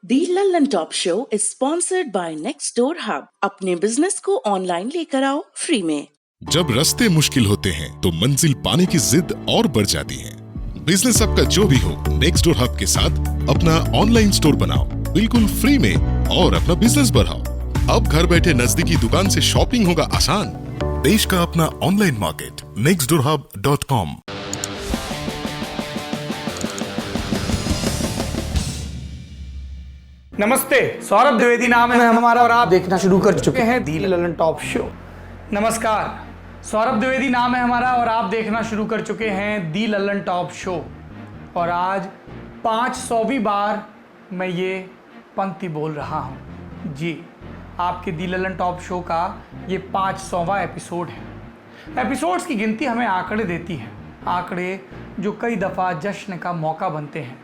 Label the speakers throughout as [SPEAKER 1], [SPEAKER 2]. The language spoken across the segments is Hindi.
[SPEAKER 1] The Lallan top show is sponsored by next door hub. अपने बिजनेस को ऑनलाइन लेकर आओ फ्री में।
[SPEAKER 2] जब रास्ते मुश्किल होते हैं तो मंजिल पाने की जिद और बढ़ जाती है। बिजनेस आपका जो भी हो, नेक्स्ट डोर हब के साथ अपना ऑनलाइन स्टोर बनाओ बिल्कुल फ्री में और अपना बिजनेस बढ़ाओ। अब घर बैठे नजदीकी दुकान से शॉपिंग होगा आसान। देश का अपना ऑनलाइन मार्केट nextdoorhub.com।
[SPEAKER 3] नमस्ते, सौरभ द्विवेदी नाम है हमारा और आप देखना शुरू कर चुके हैं दी लल्लन टॉप शो। नमस्कार, सौरभ द्विवेदी नाम है हमारा और आप देखना शुरू कर चुके हैं दी लल्लन टॉप शो। और आज 500वीं बार मैं ये पंक्ति बोल रहा हूँ। जी, आपके दी लल्लन टॉप शो का ये 500वां एपिसोड है। एपिसोड्स की गिनती हमें आंकड़े देती है, आंकड़े जो कई दफ़ा जश्न का मौका बनते हैं,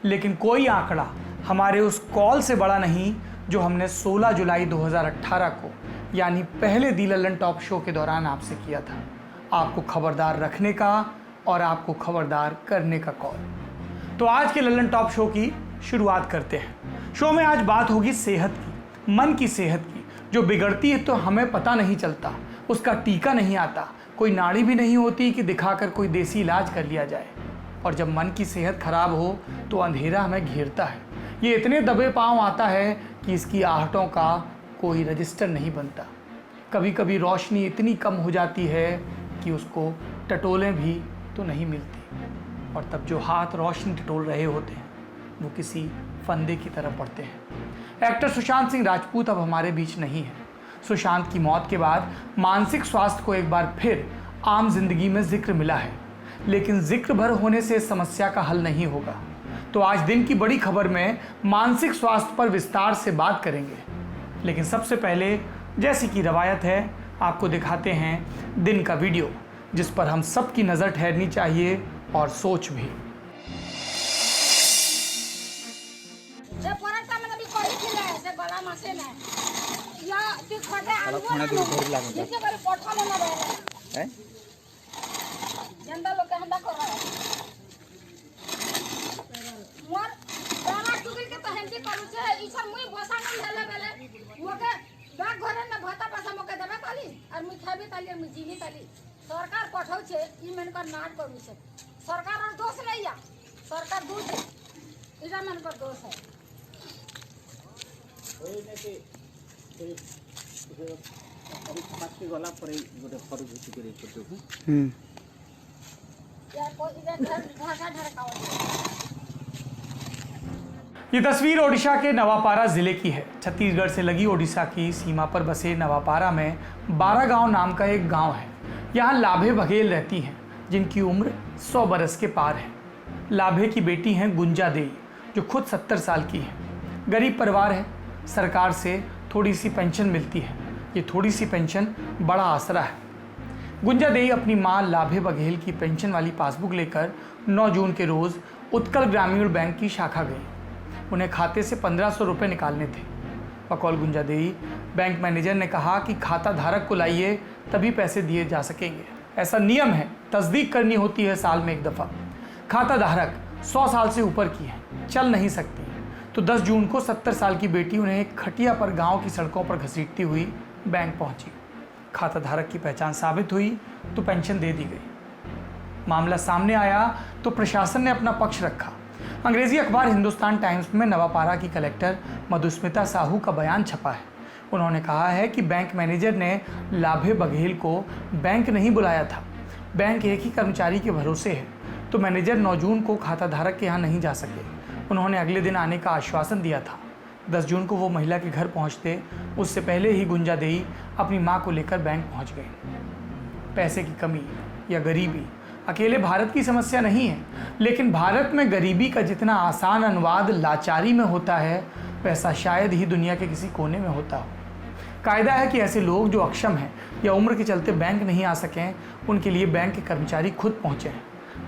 [SPEAKER 3] लेकिन कोई आंकड़ा हमारे उस कॉल से बड़ा नहीं जो हमने 16 जुलाई 2018 को यानी पहले दी लल्लन टॉप शो के दौरान आपसे किया था। आपको खबरदार रखने का और आपको खबरदार करने का कॉल। तो आज के लल्लन टॉप शो की शुरुआत करते हैं। शो में आज बात होगी सेहत की, मन की सेहत की, जो बिगड़ती है तो हमें पता नहीं चलता, उसका टीका नहीं आता, कोई नाड़ी भी नहीं होती कि दिखाकर कोई देसी इलाज कर लिया जाए। और जब मन की सेहत खराब हो तो अंधेरा हमें घेरता है। ये इतने दबे पांव आता है कि इसकी आहटों का कोई रजिस्टर नहीं बनता। कभी कभी रोशनी इतनी कम हो जाती है कि उसको टटोलें भी तो नहीं मिलती। और तब जो हाथ रोशनी टटोल रहे होते हैं वो किसी फंदे की तरह पड़ते हैं। एक्टर सुशांत सिंह राजपूत अब हमारे बीच नहीं है। सुशांत की मौत के बाद मानसिक स्वास्थ्य को एक बार फिर आम जिंदगी में जिक्र मिला है, लेकिन जिक्र भर होने से समस्या का हल नहीं होगा। तो आज दिन की बड़ी खबर में मानसिक स्वास्थ्य पर विस्तार से बात करेंगे, लेकिन सबसे पहले जैसी कि रवायत है आपको दिखाते हैं दिन का वीडियो, जिस पर हम सबकी नज़र ठहरनी चाहिए और सोच भी।
[SPEAKER 4] सरकार पठाउ छे ई मनकर नाट करू छे। सरकार और दोष नहीं या सरकार दूध इरा मनकर दोष है।
[SPEAKER 5] ओइ नेके अभी पाछे गला परे गोटे फर घुसी करे करते
[SPEAKER 4] या को इरा ढाका ढरकाओ।
[SPEAKER 3] ये तस्वीर ओडिशा के नवापारा जिले की है। छत्तीसगढ़ से लगी ओडिशा की सीमा पर बसे नवापारा में 12 गांव नाम का एक गांव है। यहाँ लाभे बघेल रहती हैं, जिनकी उम्र 100 बरस के पार है। लाभे की बेटी हैं गुंजा देई, जो खुद 70 साल की है। गरीब परिवार है, सरकार से थोड़ी सी पेंशन मिलती है। ये थोड़ी सी पेंशन बड़ा आसरा है। गुंजा देई अपनी माँ लाभे बघेल की पेंशन वाली पासबुक लेकर 9 जून के रोज़ उत्कल ग्रामीण बैंक की शाखा गई। उन्हें खाते से 1500 रुपये निकालने थे। बकौल गुंजा देई, बैंक मैनेजर ने कहा कि खाता धारक को लाइए तभी पैसे दिए जा सकेंगे। ऐसा नियम है, तस्दीक करनी होती है साल में एक दफ़ा। खाता धारक 100 साल से ऊपर की है, चल नहीं सकती। तो 10 जून को 70 साल की बेटी उन्हें एक खटिया पर गांव की सड़कों पर घसीटती हुई बैंक पहुंची। खाता धारक की पहचान साबित हुई तो पेंशन दे दी गई। मामला सामने आया तो प्रशासन ने अपना पक्ष रखा। अंग्रेजी अखबार हिंदुस्तान टाइम्स में नवापारा की कलेक्टर मधुस्मिता साहू का बयान छपा है। उन्होंने कहा है कि बैंक मैनेजर ने लाभे बघेल को बैंक नहीं बुलाया था। बैंक एक ही कर्मचारी के भरोसे है, तो मैनेजर 9 जून को खाता धारक के यहाँ नहीं जा सके। उन्होंने अगले दिन आने का आश्वासन दिया था। 10 जून को वो महिला के घर पहुँचते उससे पहले ही गुंजा देई अपनी माँ को लेकर बैंक पहुँच गई। पैसे की कमी या गरीबी अकेले भारत की समस्या नहीं है, लेकिन भारत में गरीबी का जितना आसान अनुवाद लाचारी में होता है, वैसा शायद ही दुनिया के किसी कोने में होता हो। कायदा है कि ऐसे लोग जो अक्षम हैं या उम्र के चलते बैंक नहीं आ सकें, उनके लिए बैंक के कर्मचारी खुद पहुँचें।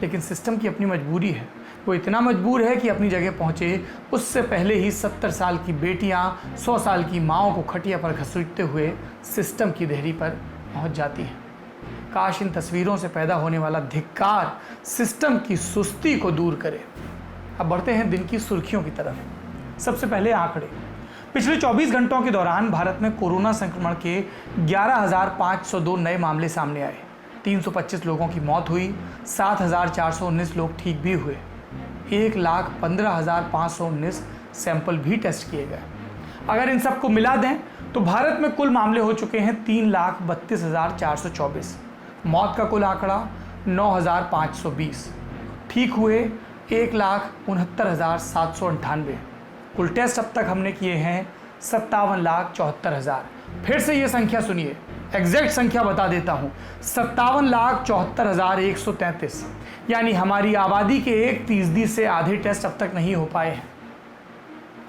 [SPEAKER 3] लेकिन सिस्टम की अपनी मजबूरी है। वो इतना मजबूर है कि अपनी जगह पहुँचे उससे पहले ही 70 साल की बेटियाँ 100 साल की माँओं को खटिया पर घसीटते हुए सिस्टम की देहरी पर पहुँच जाती हैं। काश इन तस्वीरों से पैदा होने वाला धिक्कार सिस्टम की सुस्ती को दूर करे। अब बढ़ते हैं दिन की सुर्खियों की तरफ। सबसे पहले आंकड़े। पिछले 24 घंटों के दौरान भारत में कोरोना संक्रमण के 11,502 नए मामले सामने आए। 325 लोगों की मौत हुई, 7,419 लोग ठीक भी हुए। 1,15,519 सैंपल भी टेस्ट किए गए। अगर इन सबको मिला दें तो भारत में कुल मामले हो चुके हैं 3,32,424। मौत का कुल आंकड़ा 9,520। ठीक हुए 1,69,798। कुल टेस्ट अब तक हमने किए हैं 57,74,000। फिर से ये संख्या सुनिए, एग्जैक्ट संख्या बता देता हूँ, 57,74,133। यानी हमारी आबादी के 1% से आधे टेस्ट अब तक नहीं हो पाए हैं।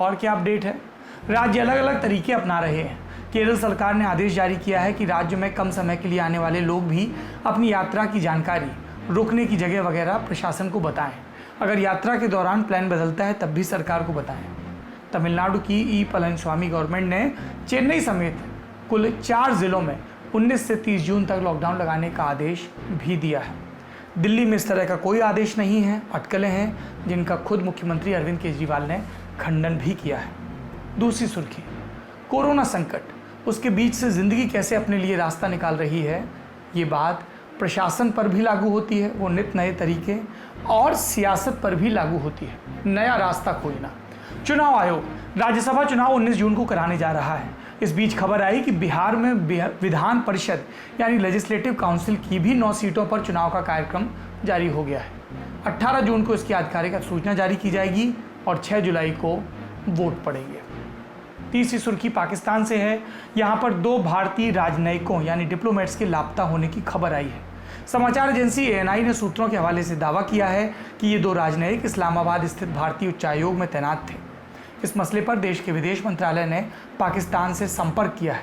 [SPEAKER 3] और क्या अपडेट है? राज्य अलग अलग तरीके अपना रहे हैं। केरल सरकार ने आदेश जारी किया है कि राज्य में कम समय के लिए आने वाले लोग भी अपनी यात्रा की जानकारी, रुकने की जगह वगैरह प्रशासन को बताएं। अगर यात्रा के दौरान प्लान बदलता है तब भी सरकार को बताएं। तमिलनाडु की ई पलनस्वामी गवर्नमेंट ने चेन्नई समेत कुल 4 जिलों में 19 से 30 जून तक लॉकडाउन लगाने का आदेश भी दिया है। दिल्ली में इस तरह का कोई आदेश नहीं है, अटकलें हैं जिनका खुद मुख्यमंत्री अरविंद केजरीवाल ने खंडन भी किया है। दूसरी सुर्खी, कोरोना संकट, उसके बीच से जिंदगी कैसे अपने लिए रास्ता निकाल रही है, ये बात प्रशासन पर भी लागू होती है, वो नित नए तरीके, और सियासत पर भी लागू होती है। नया रास्ता खोजना। चुनाव आयोग राज्यसभा चुनाव 19 जून को कराने जा रहा है। इस बीच खबर आई कि बिहार में विधान परिषद यानी लेजिस्लेटिव काउंसिल की भी 9 सीटों पर चुनाव का कार्यक्रम जारी हो गया है। 18 जून को इसकी आधिकारिक सूचना जारी की जाएगी और 6 जुलाई को वोट पड़ेंगे। तीसरी सुर्खी पाकिस्तान से है। यहाँ पर 2 भारतीय राजनयिकों यानी डिप्लोमेट्स के लापता होने की खबर आई है। समाचार एजेंसी ANI ने सूत्रों के हवाले से दावा किया है कि ये 2 राजनयिक इस्लामाबाद स्थित भारतीय उच्चायोग में तैनात थे। इस मसले पर देश के विदेश मंत्रालय ने पाकिस्तान से संपर्क किया है।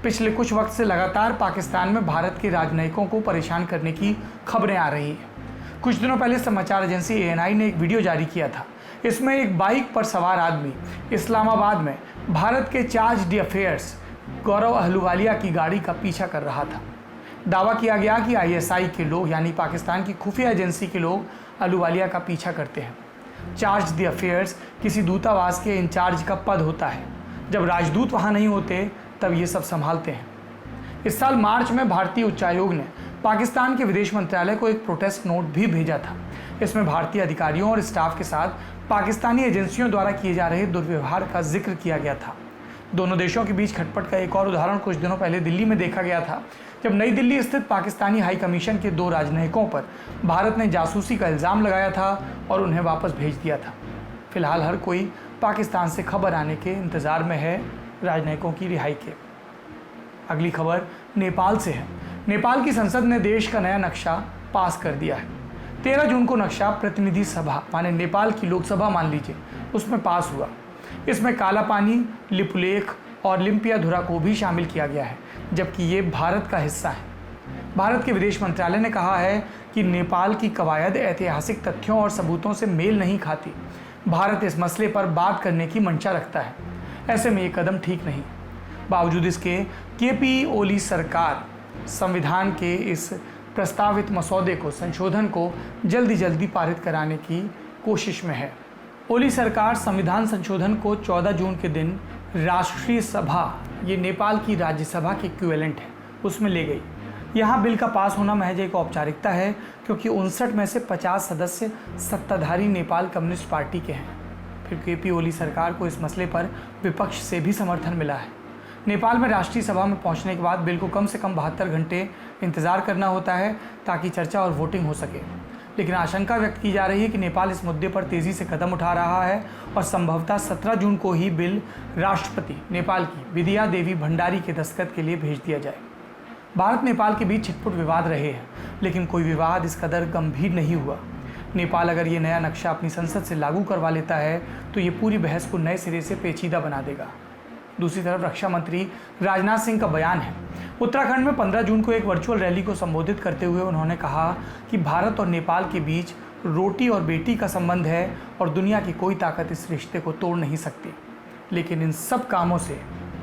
[SPEAKER 3] पिछले कुछ वक्त से लगातार पाकिस्तान में भारत के राजनयिकों को परेशान करने की खबरें आ रही हैं। कुछ दिनों पहले समाचार एजेंसी ANI ने एक वीडियो जारी किया था। इसमें एक बाइक पर सवार आदमी इस्लामाबाद में भारत के चार्ज d'affaires गौरव अहलूवालिया की गाड़ी का पीछा कर रहा था। दावा किया गया कि ISI के लोग यानी पाकिस्तान की खुफिया एजेंसी के लोग अहलूवालिया का पीछा करते हैं। चार्ज d'affaires किसी दूतावास के इंचार्ज का पद होता है। जब राजदूत वहाँ नहीं होते तब ये सब संभालते हैं। इस साल मार्च में भारतीय उच्चायोग ने पाकिस्तान के विदेश मंत्रालय को एक प्रोटेस्ट नोट भी भेजा था। इसमें भारतीय अधिकारियों और स्टाफ के साथ पाकिस्तानी एजेंसियों द्वारा किए जा रहे दुर्व्यवहार का जिक्र किया गया था। दोनों देशों के बीच खटपट का एक और उदाहरण कुछ दिनों पहले दिल्ली में देखा गया था, जब नई दिल्ली स्थित पाकिस्तानी हाई कमीशन के 2 राजनयिकों पर भारत ने जासूसी का इल्ज़ाम लगाया था और उन्हें वापस भेज दिया था। फिलहाल हर कोई पाकिस्तान से खबर आने के इंतज़ार में है राजनयिकों की रिहाई के। अगली खबर नेपाल से है। नेपाल की संसद ने देश का नया नक्शा पास कर दिया है। 13 जून को नक्शा प्रतिनिधि सभा माने नेपाल की लोकसभा मान लीजिए, उसमें पास हुआ। इसमें काला पानी, लिपुलेख और लिम्पियाधुरा को भी शामिल किया गया है, जबकि ये भारत का हिस्सा है। भारत के विदेश मंत्रालय ने कहा है कि नेपाल की कवायद ऐतिहासिक तथ्यों और सबूतों से मेल नहीं खाती। भारत इस मसले पर बात करने की मंशा रखता है। ऐसे में ये कदम ठीक नहीं। बावजूद इसके KP ओली सरकार संविधान के इस प्रस्तावित मसौदे को संशोधन को जल्दी पारित कराने की कोशिश में है। ओली सरकार संविधान संशोधन को 14 जून के दिन राष्ट्रीय सभा, ये नेपाल की राज्यसभा के इक्विवेलेंट है, उसमें ले गई। यहाँ बिल का पास होना महज एक औपचारिकता है, क्योंकि 59 में से 50 सदस्य सत्ताधारी नेपाल कम्युनिस्ट पार्टी के हैं। फिर KP ओली सरकार को इस मसले पर विपक्ष से भी समर्थन मिला है। नेपाल में राष्ट्रीय सभा में पहुंचने के बाद बिल को कम से कम 72 घंटे इंतज़ार करना होता है ताकि चर्चा और वोटिंग हो सके। लेकिन आशंका व्यक्त की जा रही है कि नेपाल इस मुद्दे पर तेज़ी से कदम उठा रहा है और संभवतः 17 जून को ही बिल राष्ट्रपति नेपाल की विद्या देवी भंडारी के दस्तखत के लिए भेज दिया जाए। भारत नेपाल के बीच छिटपुट विवाद रहे हैं, लेकिन कोई विवाद इस कदर गंभीर नहीं हुआ। नेपाल अगर ये नया नक्शा अपनी संसद से लागू करवा लेता है तो ये पूरी बहस को नए सिरे से पेचीदा बना देगा। दूसरी तरफ रक्षा मंत्री राजनाथ सिंह का बयान है। उत्तराखंड में 15 जून को एक वर्चुअल रैली को संबोधित करते हुए उन्होंने कहा कि भारत और नेपाल के बीच रोटी और बेटी का संबंध है और दुनिया की कोई ताकत इस रिश्ते को तोड़ नहीं सकती। लेकिन इन सब कामों से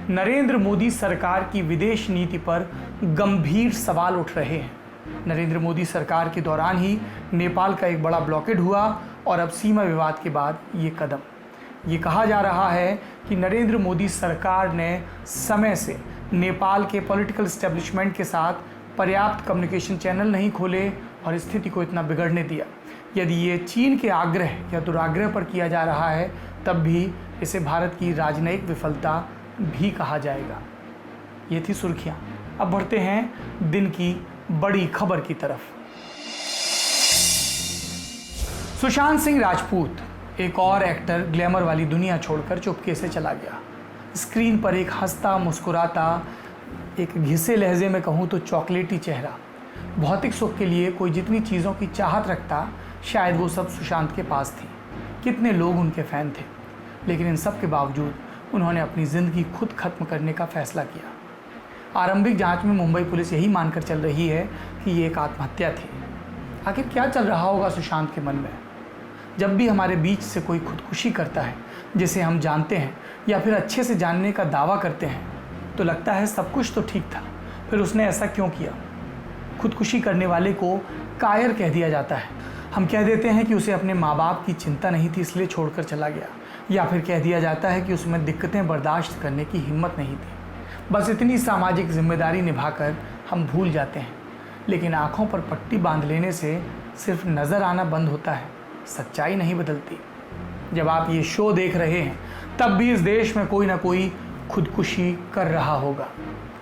[SPEAKER 3] नरेंद्र मोदी सरकार की विदेश नीति पर गंभीर सवाल उठ रहे हैं। नरेंद्र मोदी सरकार के दौरान ही नेपाल का एक बड़ा ब्लॉकेड हुआ और अब सीमा विवाद के बाद ये कदम। ये कहा जा रहा है कि नरेंद्र मोदी सरकार ने समय से नेपाल के पॉलिटिकल एस्टेब्लिशमेंट के साथ पर्याप्त कम्युनिकेशन चैनल नहीं खोले और स्थिति को इतना बिगड़ने दिया। यदि ये चीन के आग्रह या दुराग्रह पर किया जा रहा है तब भी इसे भारत की राजनयिक विफलता भी कहा जाएगा। ये थी सुर्खियाँ। अब बढ़ते हैं दिन की बड़ी खबर की तरफ। सुशांत सिंह राजपूत, एक और एक्टर, ग्लैमर वाली दुनिया छोड़कर चुपके से चला गया। स्क्रीन पर एक हंसता मुस्कुराता, एक घिसे लहजे में कहूँ तो चॉकलेटी चेहरा। भौतिक सुख के लिए कोई जितनी चीज़ों की चाहत रखता, शायद वो सब सुशांत के पास थी। कितने लोग उनके फ़ैन थे, लेकिन इन सब के बावजूद उन्होंने अपनी ज़िंदगी खुद खत्म करने का फैसला किया। आरंभिक जांच में मुंबई पुलिस यही मानकर चल रही है कि ये एक आत्महत्या थी। आखिर क्या चल रहा होगा सुशांत के मन में? जब भी हमारे बीच से कोई खुदकुशी करता है जिसे हम जानते हैं या फिर अच्छे से जानने का दावा करते हैं, तो लगता है सब कुछ तो ठीक था, फिर उसने ऐसा क्यों किया? खुदकुशी करने वाले को कायर कह दिया जाता है। हम कह देते हैं कि उसे अपने माँ बाप की चिंता नहीं थी इसलिए छोड़कर चला गया, या फिर कह दिया जाता है कि उसमें दिक्कतें बर्दाश्त करने की हिम्मत नहीं थी। बस इतनी सामाजिक जिम्मेदारी निभाकर हम भूल जाते हैं। लेकिन आँखों पर पट्टी बांध लेने से सिर्फ नज़र आना बंद होता है, सच्चाई नहीं बदलती। जब आप ये शो देख रहे हैं तब भी इस देश में कोई ना कोई खुदकुशी कर रहा होगा।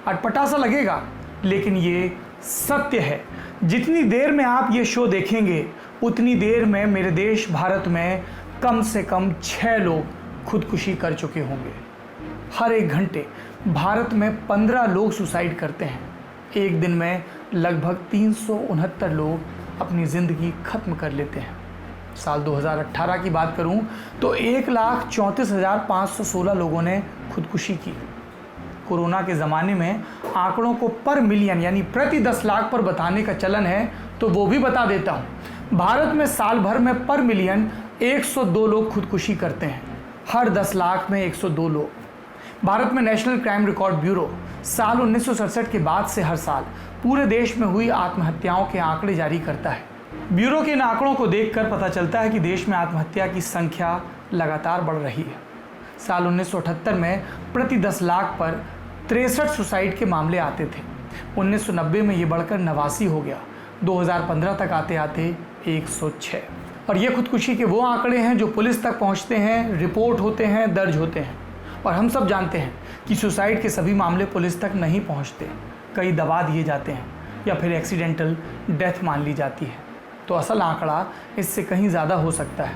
[SPEAKER 3] अटपटा सा लगेगा, लेकिन ये सत्य है। जितनी देर में आप ये शो देखेंगे उतनी देर में मेरे देश भारत में कम से कम 6 लोग खुदकुशी कर चुके होंगे। हर एक घंटे भारत में 15 लोग सुसाइड करते हैं। एक दिन में लगभग 369 लोग अपनी ज़िंदगी खत्म कर लेते हैं। साल 2018 की बात करूं तो 1,34,516 लोगों ने खुदकुशी की। कोरोना के ज़माने में आंकड़ों को पर मिलियन यानी प्रति 10 लाख पर बताने का चलन है, तो वो भी बता देता हूं। भारत में साल भर में पर मिलियन 102 लोग खुदकुशी करते हैं। हर 10 लाख में 102 लोग। भारत में नेशनल क्राइम रिकॉर्ड ब्यूरो साल 1967 के बाद से हर साल पूरे देश में हुई आत्महत्याओं के आंकड़े जारी करता है। ब्यूरो के इन आंकड़ों को देखकर पता चलता है कि देश में आत्महत्या की संख्या लगातार बढ़ रही है। साल 1978 में प्रति 10 लाख पर 63 सुसाइड के मामले आते थे। 1990 में ये बढ़कर 89 हो गया। 2015 तक आते आते 106। और ये खुदकुशी के वो आंकड़े हैं जो पुलिस तक पहुंचते हैं, रिपोर्ट होते हैं, दर्ज होते हैं। और हम सब जानते हैं कि सुसाइड के सभी मामले पुलिस तक नहीं पहुंचते। कई दबा दिए जाते हैं या फिर एक्सीडेंटल डेथ मान ली जाती है। तो असल आंकड़ा इससे कहीं ज़्यादा हो सकता है।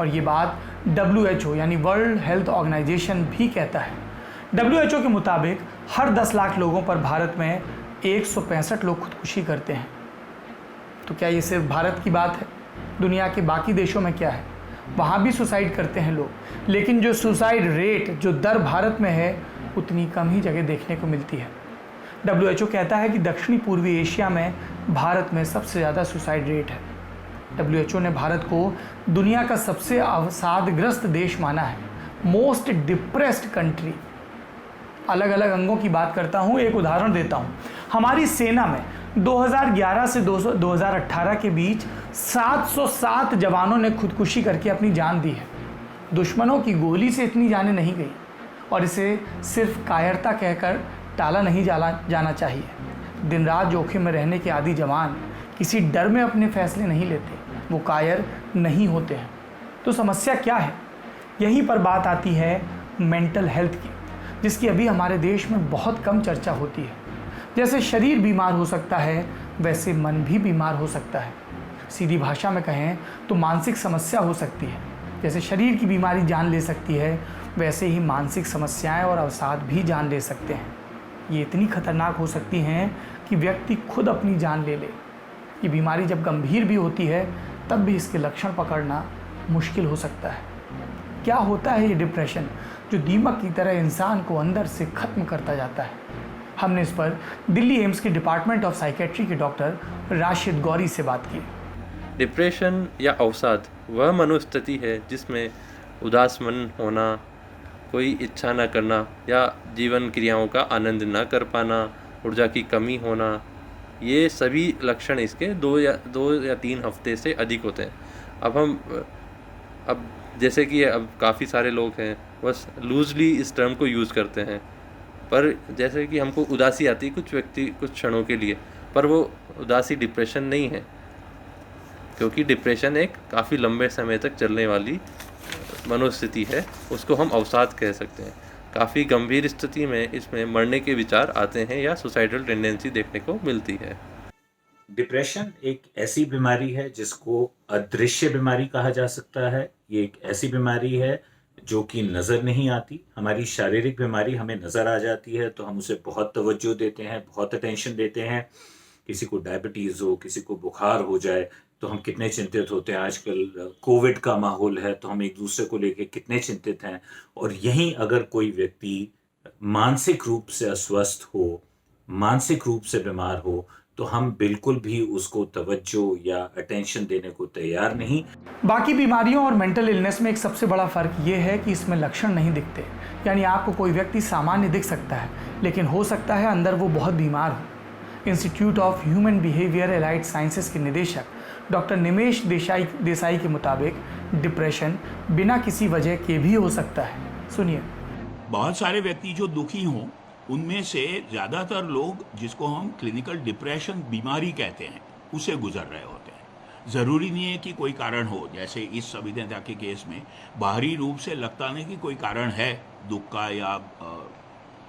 [SPEAKER 3] और ये बात WHO यानी वर्ल्ड हेल्थ ऑर्गेनाइजेशन भी कहता है। WHO के मुताबिक हर 10 लाख लोगों पर भारत में 165 लोग खुदकुशी करते हैं। तो क्या ये सिर्फ भारत की बात है? दुनिया के बाकी देशों में क्या है? वहाँ भी सुसाइड करते हैं लोग, लेकिन जो सुसाइड रेट, जो दर भारत में है, उतनी कम ही जगह देखने को मिलती है। WHO कहता है कि दक्षिणी पूर्वी एशिया में भारत में सबसे ज़्यादा सुसाइड रेट है। WHO ने भारत को दुनिया का सबसे अवसादग्रस्त देश माना है, मोस्ट डिप्रेस्ड कंट्री। अलग अलग अंगों की बात करता हूँ, एक उदाहरण देता हूँ। हमारी सेना में 2011 से 2018 के बीच 707 जवानों ने खुदकुशी करके अपनी जान दी है। दुश्मनों की गोली से इतनी जानें नहीं गई, और इसे सिर्फ कायरता कहकर टाला नहीं जाना चाहिए। दिन रात जोखिम में रहने के आदी जवान किसी डर में अपने फैसले नहीं लेते, वो कायर नहीं होते हैं। तो समस्या क्या है? यहीं पर बात आती है मेंटल हेल्थ की, जिसकी अभी हमारे देश में बहुत कम चर्चा होती है। जैसे शरीर बीमार हो सकता है, वैसे मन भी बीमार हो सकता है। सीधी भाषा में कहें तो मानसिक समस्या हो सकती है। जैसे शरीर की बीमारी जान ले सकती है, वैसे ही मानसिक समस्याएं और अवसाद भी जान ले सकते हैं। ये इतनी खतरनाक हो सकती हैं कि व्यक्ति खुद अपनी जान ले ले। ये बीमारी जब गंभीर भी होती है तब भी इसके लक्षण पकड़ना मुश्किल हो सकता है। क्या होता है ये डिप्रेशन, जो दीमक की तरह इंसान को अंदर से ख़त्म करता जाता है? हमने इस पर दिल्ली एम्स के डिपार्टमेंट ऑफ साइकेट्री के डॉक्टर राशिद गौरी से बात की।
[SPEAKER 6] डिप्रेशन या अवसाद वह मनोस्थिति है जिसमें उदास मन होना, कोई इच्छा न करना या जीवन क्रियाओं का आनंद न कर पाना, ऊर्जा की कमी होना, ये सभी लक्षण इसके 2 या 3 हफ्ते से अधिक होते हैं। अब जैसे कि अब काफ़ी सारे लोग हैं बस लूजली इस टर्म को यूज़ करते हैं, पर जैसे कि हमको उदासी आती है कुछ क्षणों के लिए, पर वो उदासी डिप्रेशन नहीं है, क्योंकि डिप्रेशन एक काफ़ी लंबे समय तक चलने वाली मनोस्थिति है, उसको हम अवसाद कह सकते हैं। काफ़ी गंभीर स्थिति में इसमें मरने के विचार आते हैं या सुसाइडल टेंडेंसी देखने को मिलती है।
[SPEAKER 7] डिप्रेशन एक ऐसी बीमारी है जिसको अदृश्य बीमारी कहा जा सकता है। ये एक ऐसी बीमारी है जो कि नज़र नहीं आती। हमारी शारीरिक बीमारी हमें नज़र आ जाती है तो हम उसे बहुत तवज्जो देते हैं, बहुत अटेंशन देते हैं। किसी को डायबिटीज़ हो, किसी को बुखार हो जाए तो हम कितने चिंतित होते हैं। आजकल कोविड का माहौल है तो हम एक दूसरे को लेके कितने चिंतित हैं। और यहीं अगर कोई व्यक्ति मानसिक रूप से अस्वस्थ हो, मानसिक रूप से बीमार हो, तो हम बिल्कुल भी उसको तवज्जो या अटेंशन देने को तैयार नहीं।
[SPEAKER 3] बाकी बीमारियों और मेंटल इलनेस में एक सबसे बड़ा फ़र्क ये है कि इसमें लक्षण नहीं दिखते, यानी आपको कोई व्यक्ति सामान्य दिख सकता है लेकिन हो सकता है अंदर वो बहुत बीमार हो। Institute of human behaviour allied sciences के निदेशक डॉक्टर निमेश देसाई के मुताबिक डिप्रेशन बिना किसी वजह के भी हो सकता है। सुनिए।
[SPEAKER 8] बहुत सारे व्यक्ति जो दुखी हों उनमें से ज़्यादातर लोग जिसको हम क्लिनिकल डिप्रेशन बीमारी कहते हैं उसे गुजर रहे होते हैं। ज़रूरी नहीं है कि कोई कारण हो, जैसे इस संवेदनता के केस में बाहरी रूप से लगता नहीं कि कोई कारण है दुख का या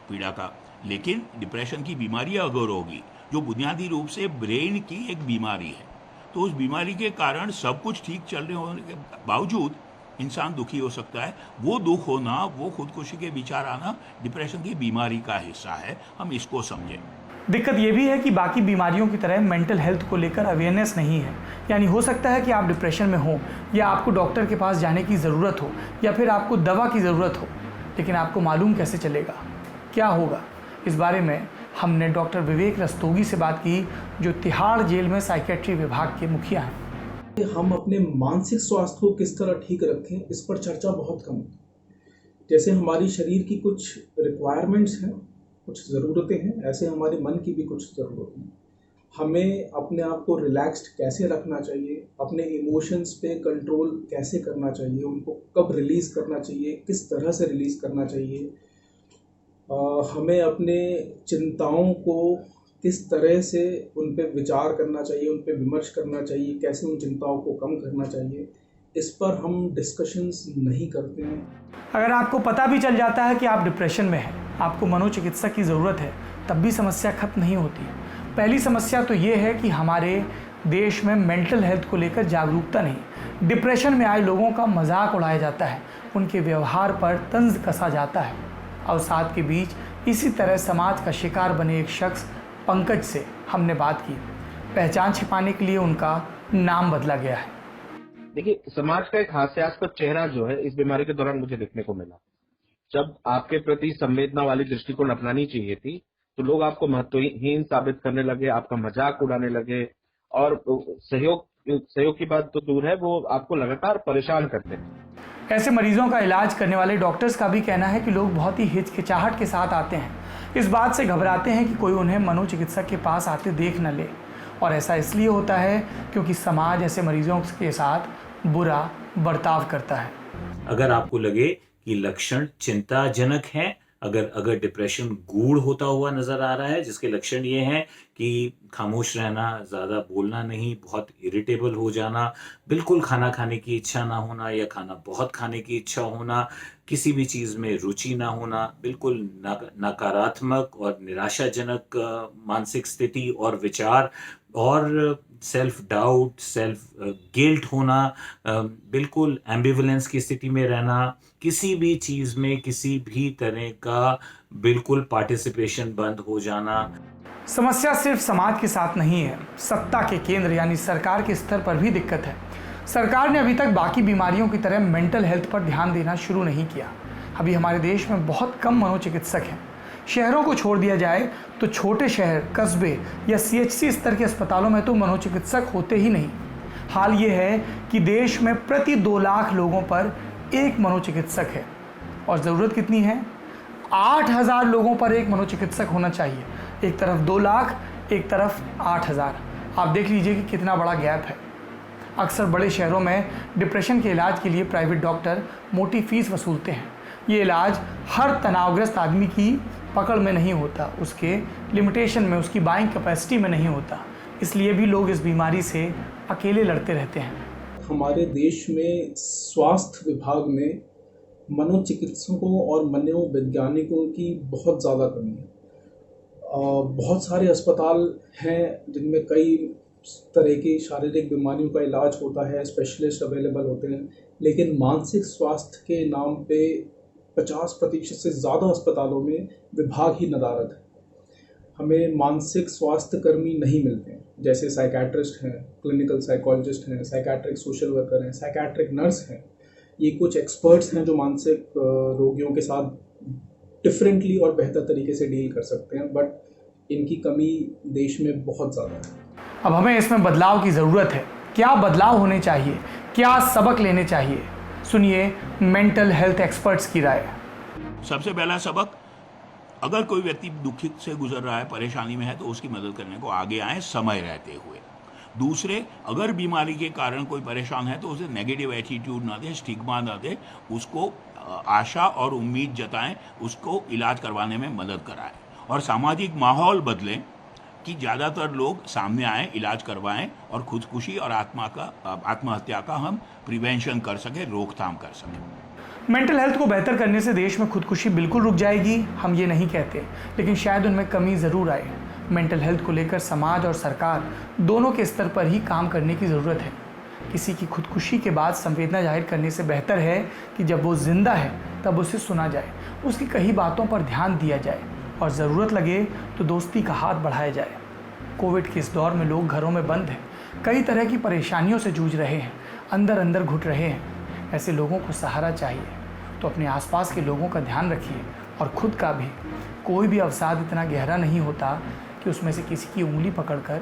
[SPEAKER 8] पीड़ा का, लेकिन डिप्रेशन की बीमारी अगर होगी जो बुनियादी रूप से ब्रेन की एक बीमारी है, तो उस बीमारी के कारण सब कुछ ठीक चल रहे होने के बावजूद इंसान दुखी हो सकता है। वो दुख होना, वो खुदकुशी के विचार आना डिप्रेशन की बीमारी का हिस्सा है, हम इसको समझें।
[SPEAKER 3] दिक्कत ये भी है कि बाकी बीमारियों की तरह मेंटल हेल्थ को लेकर अवेयरनेस नहीं है, यानी हो सकता है कि आप डिप्रेशन में हो या आपको डॉक्टर के पास जाने की ज़रूरत हो या फिर आपको दवा की ज़रूरत हो, लेकिन आपको मालूम कैसे चलेगा क्या होगा। इस बारे में हमने डॉक्टर विवेक रस्तोगी से बात की, जो तिहाड़ जेल में साइकेट्री विभाग के मुखिया हैं।
[SPEAKER 9] हम अपने मानसिक स्वास्थ्य को किस तरह ठीक रखें, इस पर चर्चा बहुत कम है। जैसे हमारी शरीर की कुछ रिक्वायरमेंट्स हैं, कुछ ज़रूरतें हैं, ऐसे हमारे मन की भी कुछ ज़रूरतें हैं। हमें अपने आप को रिलैक्स्ड कैसे रखना चाहिए, अपने इमोशंस पे कंट्रोल कैसे करना चाहिए, उनको कब रिलीज़ करना चाहिए, किस तरह से रिलीज़ करना चाहिए, हमें अपने चिंताओं को किस तरह से उन पे विचार करना चाहिए, उन पे विमर्श करना चाहिए, कैसे उन चिंताओं को कम करना चाहिए, इस पर हम डिस्कशंस नहीं करते हैं।
[SPEAKER 3] अगर आपको पता भी चल जाता है कि आप डिप्रेशन में हैं, आपको मनोचिकित्सक की ज़रूरत है, तब भी समस्या खत्म नहीं होती। पहली समस्या तो ये है कि हमारे देश में मेंटल हेल्थ को लेकर जागरूकता नहीं। डिप्रेशन में आए लोगों का मजाक उड़ाया जाता है, उनके व्यवहार पर तंज कसा जाता है। अवसाद के बीच इसी तरह समाज का शिकार बने एक शख्स पंकज से हमने बात की। पहचान छिपाने के लिए उनका नाम बदला गया है।
[SPEAKER 10] देखिए, समाज का एक हास्यास्पद चेहरा जो है इस बीमारी के दौरान मुझे देखने को मिला। जब आपके प्रति संवेदना वाली दृष्टिकोण अपनानी चाहिए थी तो लोग आपको महत्वहीन साबित करने लगे, आपका मजाक उड़ाने लगे और सहयोग की बात तो दूर है, वो आपको लगातार परेशान करते हैं।
[SPEAKER 3] ऐसे मरीजों का इलाज करने वाले डॉक्टर्स का भी कहना है कि लोग बहुत ही हिचकिचाहट के साथ आते हैं, इस बात से घबराते हैं कि कोई उन्हें मनोचिकित्सक के पास आते देख न ले। और ऐसा इसलिए होता है क्योंकि समाज ऐसे मरीजों के साथ बुरा बर्ताव करता है।
[SPEAKER 7] अगर आपको लगे कि लक्षण चिंताजनक हैं, अगर डिप्रेशन गूढ़ होता हुआ नजर आ रहा है, जिसके लक्षण ये हैं कि खामोश रहना, ज़्यादा बोलना नहीं, बहुत इरिटेबल हो जाना, बिल्कुल खाना खाने की इच्छा ना होना या खाना बहुत खाने की इच्छा होना, किसी भी चीज़ में रुचि ना होना, बिल्कुल नकारात्मक और निराशाजनक मानसिक स्थिति और विचार, और सेल्फ डाउट, सेल्फ गिल्ट होना, बिल्कुल एम्बिवलेंस की स्थिति में रहना, किसी भी चीज़ में किसी भी तरह का बिल्कुल पार्टिसिपेशन बंद हो जाना।
[SPEAKER 3] समस्या सिर्फ समाज के साथ नहीं है, सत्ता के केंद्र यानी सरकार के स्तर पर भी दिक्कत है। सरकार ने अभी तक बाकी बीमारियों की तरह मेंटल हेल्थ पर ध्यान देना शुरू नहीं किया। अभी हमारे देश में बहुत कम मनोचिकित्सक हैं। शहरों को छोड़ दिया जाए तो छोटे शहर, कस्बे या CHC स्तर के अस्पतालों में तो मनोचिकित्सक होते ही नहीं। हाल ये है कि देश में प्रति 2 लाख लोगों पर एक मनोचिकित्सक है, और ज़रूरत कितनी है? 8000 लोगों पर एक मनोचिकित्सक होना चाहिए। एक तरफ 2 लाख, एक तरफ 8000। आप देख लीजिए कि कितना बड़ा गैप है। अक्सर बड़े शहरों में डिप्रेशन के इलाज के लिए प्राइवेट डॉक्टर मोटी फीस वसूलते हैं। ये इलाज हर तनावग्रस्त आदमी की पकड़ में नहीं होता, उसके लिमिटेशन में, उसकी बाइंग कैपेसिटी में नहीं होता। इसलिए भी लोग इस बीमारी से अकेले लड़ते रहते हैं।
[SPEAKER 9] हमारे देश में स्वास्थ्य विभाग में मनोचिकित्सकों और मनोवैज्ञानिकों की बहुत ज़्यादा कमी है। बहुत सारे अस्पताल हैं जिनमें कई तरह की शारीरिक बीमारियों का इलाज होता है, स्पेशलिस्ट अवेलेबल होते हैं, लेकिन मानसिक स्वास्थ्य के नाम पे 50% से ज़्यादा अस्पतालों में विभाग ही नदारद है। हमें मानसिक स्वास्थ्य कर्मी नहीं मिलते हैं, जैसे साइकेट्रिस्ट हैं, क्लिनिकल साइकोलॉजिस्ट हैं, साइकेट्रिक सोशल वर्कर हैं, साइकेट्रिक नर्स हैं। ये कुछ एक्सपर्ट्स हैं जो मानसिक रोगियों के साथ डिफरेंटली और बेहतर तरीके से डील कर सकते हैं, बट इनकी कमी देश में बहुत ज़्यादा है।
[SPEAKER 3] अब हमें इसमें बदलाव की ज़रूरत है। क्या बदलाव होने चाहिए, क्या सबक लेने चाहिए, सुनिए मेंटल हेल्थ एक्सपर्ट्स की राय।
[SPEAKER 8] सबसे पहला सबक, अगर कोई व्यक्ति दुखी से गुजर रहा है, परेशानी में है, तो उसकी मदद करने को आगे आए समय रहते हुए। दूसरे, अगर बीमारी के कारण कोई परेशान है तो उसे नेगेटिव एटीट्यूड ना दे, स्टिग्मा ना दे, उसको आशा और उम्मीद जताएं, उसको इलाज करवाने में मदद कराएं और सामाजिक माहौल बदलें कि ज़्यादातर लोग सामने आएं, इलाज करवाएं और खुदकुशी और आत्महत्या का हम प्रिवेंशन कर सकें, रोकथाम कर सकें।
[SPEAKER 3] मेंटल हेल्थ को बेहतर करने से देश में खुदकुशी बिल्कुल रुक जाएगी, हम ये नहीं कहते, लेकिन शायद उनमें कमी ज़रूर आए। मेंटल हेल्थ को लेकर समाज और सरकार दोनों के स्तर पर ही काम करने की ज़रूरत है। किसी की खुदकुशी के बाद संवेदना जाहिर करने से बेहतर है कि जब वो जिंदा है तब उसे सुना जाए, उसकी कही बातों पर ध्यान दिया जाए और ज़रूरत लगे तो दोस्ती का हाथ बढ़ाया जाए। कोविड के इस दौर में लोग घरों में बंद हैं, कई तरह की परेशानियों से जूझ रहे हैं, अंदर अंदर घुट रहे हैं। ऐसे लोगों को सहारा चाहिए, तो अपने आसपास के लोगों का ध्यान रखिए और खुद का भी। कोई भी अवसाद इतना गहरा नहीं होता कि उसमें से किसी की उंगली पकड़कर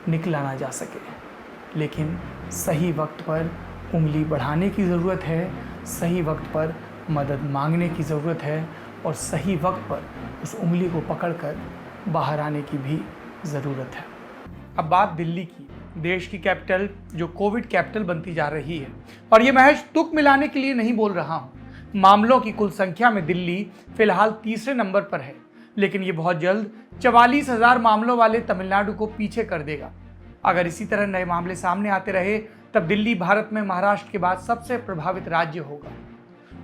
[SPEAKER 3] निकला ना जा सके, लेकिन सही वक्त पर उंगली बढ़ाने की ज़रूरत है, सही वक्त पर मदद मांगने की ज़रूरत है और सही वक्त पर उस उंगली को पकड़कर बाहर आने की भी ज़रूरत है। अब बात दिल्ली की, देश की कैपिटल जो कोविड कैपिटल बनती जा रही है, और ये महज तुक मिलाने के लिए नहीं बोल रहा हूँ। मामलों की कुल संख्या में दिल्ली फिलहाल तीसरे नंबर पर है, लेकिन ये बहुत जल्द 44,000 मामलों वाले तमिलनाडु को पीछे कर देगा। अगर इसी तरह नए मामले सामने आते रहे तब दिल्ली भारत में महाराष्ट्र के बाद सबसे प्रभावित राज्य होगा।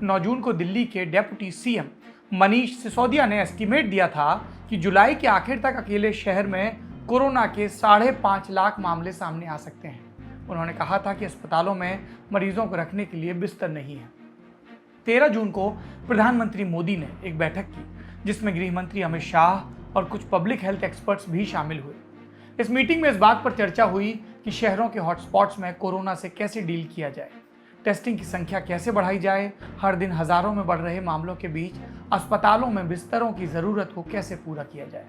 [SPEAKER 3] 9 जून को दिल्ली के डेप्यूटी सीएम मनीष सिसोदिया ने एस्टीमेट दिया था कि जुलाई के आखिर तक अकेले शहर में कोरोना के 5.5 लाख मामले सामने आ सकते हैं। उन्होंने कहा था कि अस्पतालों में मरीजों को रखने के लिए बिस्तर नहीं है। 13 जून को प्रधानमंत्री मोदी ने एक बैठक की जिसमें गृह मंत्री अमित शाह और कुछ पब्लिक हेल्थ एक्सपर्ट्स भी शामिल हुए। इस मीटिंग में इस बात पर चर्चा हुई कि शहरों के हॉटस्पॉट्स में कोरोना से कैसे डील किया जाए, टेस्टिंग की संख्या कैसे बढ़ाई जाए, हर दिन हजारों में बढ़ रहे मामलों के बीच अस्पतालों में बिस्तरों की ज़रूरत को कैसे पूरा किया जाए।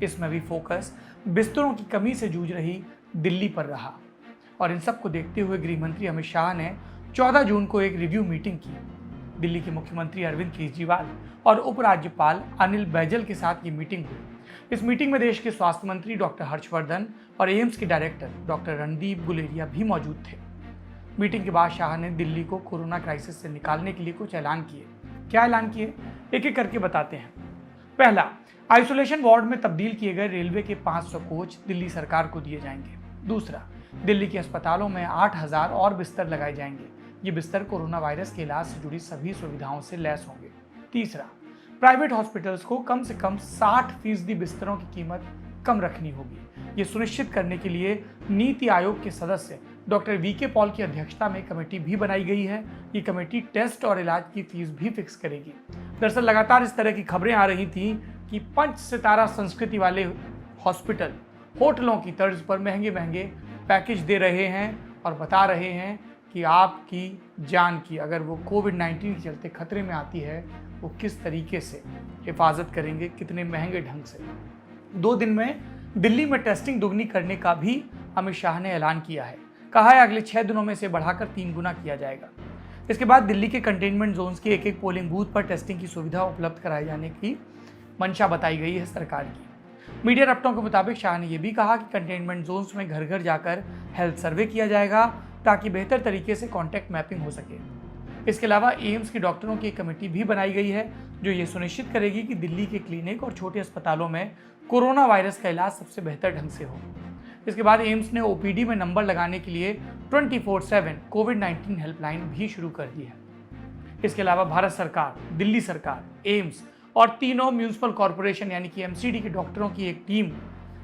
[SPEAKER 3] इसमें भी फोकस बिस्तरों की कमी से जूझ रही दिल्ली पर रहा और इन सब को देखते हुए गृह मंत्री अमित शाह ने 14 जून को एक रिव्यू मीटिंग की। दिल्ली के मुख्यमंत्री अरविंद केजरीवाल और उपराज्यपाल अनिल बैजल के साथ ये मीटिंग हुई। इस मीटिंग में देश के स्वास्थ्य मंत्री डॉक्टर हर्षवर्धन और एम्स के डायरेक्टर डॉक्टर रणदीप गुलेरिया भी मौजूद थे। मीटिंग के बाद शाह ने दिल्ली को कोरोना क्राइसिस से निकालने के लिए कुछ ऐलान किए। क्या ऐलान किए, एक एक करके बताते हैं। पहला, आइसोलेशन वार्ड में तब्दील किए गए रेलवे के 500 कोच दिल्ली सरकार को दिए जाएंगे। दूसरा, दिल्ली के अस्पतालों में 8,000 और बिस्तर लगाए जाएंगे। ये बिस्तर कोरोना वायरस के इलाज से जुड़ी सभी सुविधाओं से लैस होंगे। तीसरा, प्राइवेट हॉस्पिटल्स को कम से कम 60% बिस्तरों की कीमत कम रखनी होगी। ये सुनिश्चित करने के लिए नीति आयोग के सदस्य डॉक्टर वीके पॉल की अध्यक्षता में कमेटी भी बनाई गई है। ये कमेटी टेस्ट और इलाज की फीस भी फिक्स करेगी। दरअसल लगातार इस तरह की खबरें आ रही थी कि 5 सितारा संस्कृति वाले हॉस्पिटल होटलों की तर्ज पर महंगे महंगे पैकेज दे रहे हैं और बता रहे हैं कि आपकी जान की अगर वो कोविड-19 के चलते खतरे में आती है वो किस तरीके से हिफाजत करेंगे, कितने महंगे ढंग से। 2 दिन में दिल्ली में टेस्टिंग दोगुनी करने का भी अमित शाह ने ऐलान किया है। कहा है अगले 6 दिनों में इसे बढ़ाकर 3 गुना किया जाएगा। इसके बाद दिल्ली के कंटेनमेंट जोन्स के एक पोलिंग बूथ पर टेस्टिंग की सुविधा उपलब्ध कराए जाने की मंशा बताई गई है सरकार की। मीडिया रपटों के मुताबिक शाह ने यह भी कहा कि कंटेनमेंट जोन्स में घर घर जाकर हेल्थ सर्वे किया जाएगा ताकि बेहतर तरीके से कॉन्टैक्ट मैपिंग हो सके। इसके अलावा एम्स के डॉक्टरों की एक कमेटी भी बनाई गई है जो ये सुनिश्चित करेगी कि दिल्ली के क्लिनिक और छोटे अस्पतालों में कोरोना वायरस का इलाज सबसे बेहतर ढंग से हो। इसके बाद एम्स ने ओपीडी में नंबर लगाने के लिए 24/7 कोविड-19 हेल्पलाइन भी शुरू कर दी है। इसके अलावा भारत सरकार, दिल्ली सरकार, एम्स और तीनों म्यूनिसिपल कॉरपोरेशन यानी कि एमसीडी के डॉक्टरों की एक टीम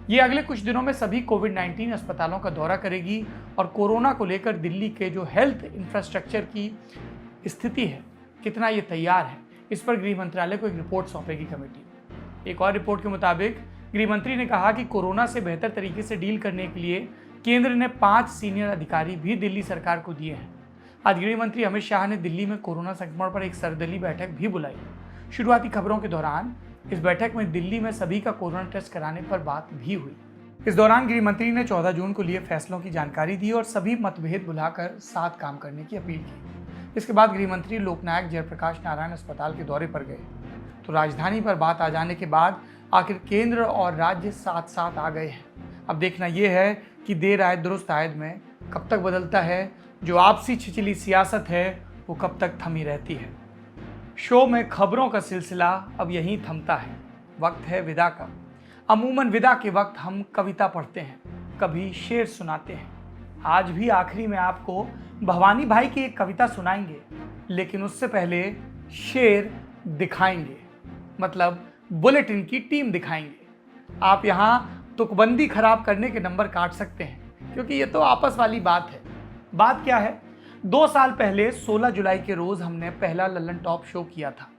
[SPEAKER 3] ये अगले कुछ दिनों में सभी कोविड-19 अस्पतालों का दौरा करेगी और कोरोना को लेकर दिल्ली के जो हेल्थ इंफ्रास्ट्रक्चर की स्थिति है, कितना ये तैयार है, इस पर गृह मंत्रालय को एक रिपोर्ट सौंपेगी कमेटी। एक और रिपोर्ट के मुताबिक गृह मंत्री ने कहा कि कोरोना से बेहतर तरीके से डील करने के लिए केंद्र ने 5 सीनियर अधिकारी भी दिल्ली सरकार को दिए हैं। आज गृह मंत्री अमित शाह ने दिल्ली में कोरोना संक्रमण पर एक सर्वदलीय बैठक भी बुलाई। शुरुआती खबरों के दौरान इस बैठक में दिल्ली में सभी का कोरोना टेस्ट कराने पर बात भी हुई। इस दौरान गृह मंत्री ने 14 जून को लिए फैसलों की जानकारी दी और सभी मतभेद भुलाकर साथ काम करने की अपील की। इसके बाद गृह मंत्री लोकनायक जयप्रकाश नारायण अस्पताल के दौरे पर गए। तो राजधानी पर बात आ जाने के बाद आखिर केंद्र और राज्य साथ साथ आ गए हैं। अब देखना यह है कि देर आए दुरुस्त आयद में कब तक बदलता है, जो आपसी छिछली सियासत है वो कब तक थमी रहती है। शो में खबरों का सिलसिला अब यहीं थमता है। वक्त है विदा का। अमूमन विदा के वक्त हम कविता पढ़ते हैं, कभी शेर सुनाते हैं। आज भी आखिरी में आपको भवानी भाई की एक कविता सुनाएंगे, लेकिन उससे पहले शेर दिखाएंगे, मतलब बुलेटिन की टीम दिखाएंगे। आप यहाँ तुकबंदी खराब करने के नंबर काट सकते हैं, क्योंकि ये तो आपस वाली बात है। बात क्या है? 2 साल पहले 16 जुलाई के रोज हमने पहला लल्लन टॉप शो किया था।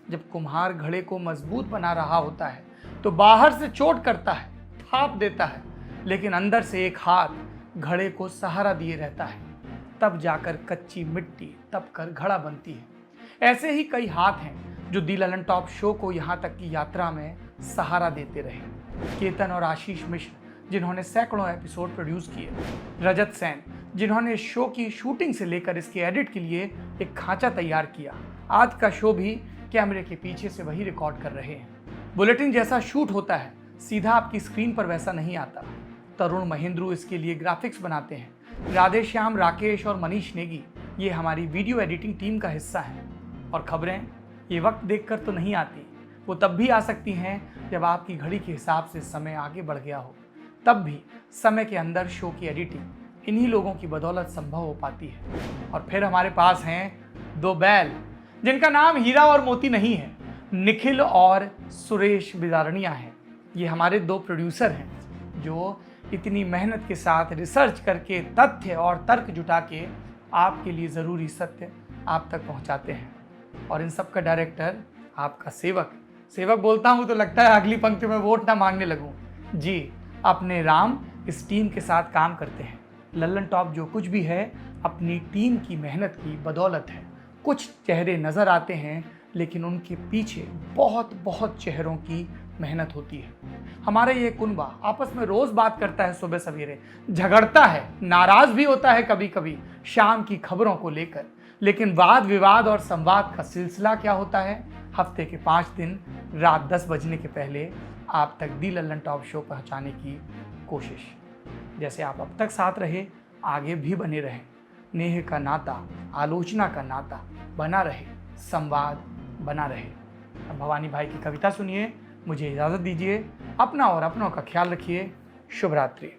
[SPEAKER 3] जब कुम्हार घड़े को मजबूत बना रहा होता है तो बाहर से चोट करता है, थाप देता है, लेकिन अंदर से एक हाथ घड़े को सहारा दिए रहता है। तब जाकर कच्ची मिट्टी तब कर घड़ा बनती है। ऐसे ही कई हाथ हैं जो दी लल्लन टॉप शो को यहाँ तक की यात्रा में सहारा देते रहे। केतन और आशीष मिश्र जिन्होंने सैकड़ों एपिसोड प्रोड्यूस किए, रजत सेन जिन्होंने इस शो की शूटिंग से लेकर इसके एडिट के लिए एक खांचा तैयार किया, आज का शो भी कैमरे के पीछे से वही रिकॉर्ड कर रहे हैं। बुलेटिन जैसा शूट होता है, सीधा आपकी स्क्रीन पर वैसा नहीं आता। तरुण महेंद्रू इसके लिए ग्राफिक्स बनाते हैं। राधेश्याम, राकेश और मनीष नेगी ये हमारी वीडियो एडिटिंग टीम का हिस्सा हैं। और खबरें ये वक्त देखकर तो नहीं आती, वो तब भी आ सकती हैं जब आपकी घड़ी के हिसाब से समय आगे बढ़ गया हो। तब भी समय के अंदर शो की एडिटिंग इन्हीं लोगों की बदौलत संभव हो पाती है। और फिर हमारे पास हैं 2 बैल जिनका नाम हीरा और मोती नहीं है, निखिल और सुरेश बिदारनिया हैं। ये हमारे 2 प्रोड्यूसर हैं जो इतनी मेहनत के साथ रिसर्च करके तथ्य और तर्क जुटा के आपके लिए ज़रूरी सत्य आप तक पहुंचाते हैं। और इन सब का डायरेक्टर आपका सेवक। सेवक बोलता हूं तो लगता है अगली पंक्ति में वोट ना मांगने लगूं। जी, अपने राम इस टीम के साथ काम करते हैं। लल्लन टॉप जो कुछ भी है अपनी टीम की मेहनत की बदौलत है। कुछ चेहरे नज़र आते हैं, लेकिन उनके पीछे बहुत बहुत चेहरों की मेहनत होती है। हमारा ये कुनबा आपस में रोज़ बात करता है, सुबह सवेरे झगड़ता है, नाराज़ भी होता है कभी कभी शाम की खबरों को लेकर। लेकिन वाद विवाद और संवाद का सिलसिला क्या होता है? हफ्ते के 5 दिन रात 10 बजने के पहले आप तक दी लल्लन टॉप शो पहुंचाने की कोशिश। जैसे आप अब तक साथ रहे, आगे भी बने रहें। नेह का नाता, आलोचना का नाता बना रहे, संवाद बना रहे। अब भवानी भाई की कविता सुनिए, मुझे इजाज़त दीजिए। अपना और अपनों का ख्याल रखिए। शुभ रात्रि।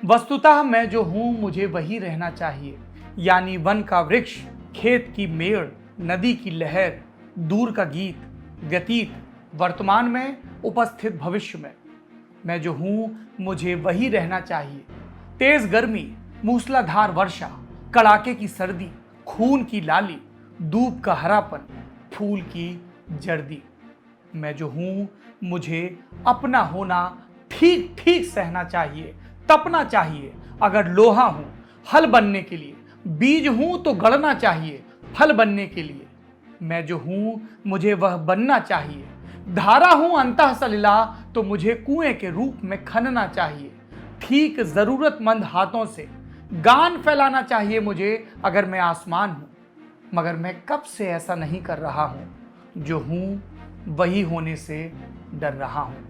[SPEAKER 3] वस्तुतः मैं जो हूँ मुझे वही रहना चाहिए, यानी वन का वृक्ष, खेत की मेड़, नदी की लहर, दूर का गीत, व्यतीत वर्तमान में, उपस्थित भविष्य में। मैं जो हूँ मुझे वही रहना चाहिए। तेज गर्मी, मूसलाधार वर्षा, कड़ाके की सर्दी, खून की लाली, धूप का हरापन, फूल की जर्दी। मैं जो हूँ मुझे अपना होना ठीक ठीक सहना चाहिए, तपना चाहिए। अगर लोहा हूँ हल बनने के लिए, बीज हूँ तो गड़ना चाहिए फल बनने के लिए। मैं जो हूँ मुझे वह बनना चाहिए। धारा हूँ अंतः सलिला तो मुझे कुएं के रूप में खनना चाहिए। ठीक ज़रूरतमंद हाथों से गान फैलाना चाहिए मुझे अगर मैं आसमान हूँ। मगर मैं कब से ऐसा नहीं कर रहा हूँ। जो हूँ वही होने से डर रहा हूँ।